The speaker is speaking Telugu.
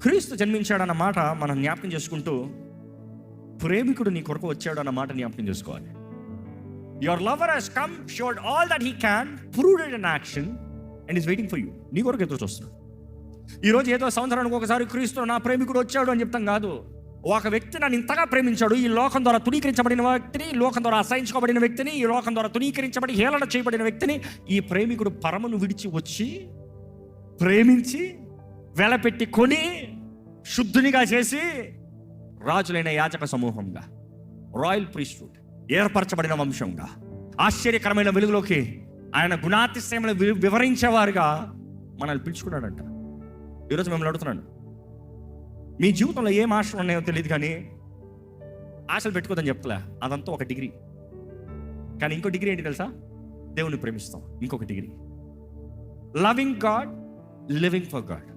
క్రీస్తు జన్మించాడన్న మాట మనం జ్ఞాపకం చేసుకుంటూ, ప్రేమికుడు నీ కొరకు వచ్చాడు అన్న మాట జ్ఞాపకం చేసుకోవాలి. Your lover has come, showed all that he can, proved it in action and is waiting for you. నీ కొరకు ఎదురు చూస్తున్నాడు. ఈరోజు ఏదో సంవత్సరానికి ఒకసారి క్రీస్తు నా ప్రేమికుడు వచ్చాడు అని చెప్తాం కాదు. ఒక వ్యక్తి నన్ను ఇంతగా ప్రేమించాడు, ఈ లోకం ద్వారా తునీకరించబడిన వ్యక్తిని, ఈ లోకం ద్వారా అసహించుకోబడిన వ్యక్తిని, ఈ లోకం ద్వారా తునీకరించబడి హేళన చేయబడిన వ్యక్తిని ఈ ప్రేమికుడు పరమును విడిచి వచ్చి ప్రేమించి వెలపెట్టి కొని శుద్ధునిగా చేసి రాజులైన యాజక సమూహంగా, రాయల్ ప్రీస్ట్హుడ్, ఏర్పరచబడిన వంశంగా, ఆశ్చర్యకరమైన వెలుగులోకి ఆయన గుణాతిశయములు వివరించేవారుగా మనల్ని పిలుచుకున్నాడంట. ఈరోజు మిమ్మల్ని అడుగుతున్నాను, మీ జీవితంలో ఏం ఆశలు ఉన్నాయో తెలియదు, కానీ ఆశలు పెట్టుకోదని చెప్తలే, అదంతా ఒక డిగ్రీ. కానీ ఇంకో డిగ్రీ ఏంటి తెలుసా? దేవుని ప్రేమిస్తాం. ఇంకొక degree, loving God, living for God.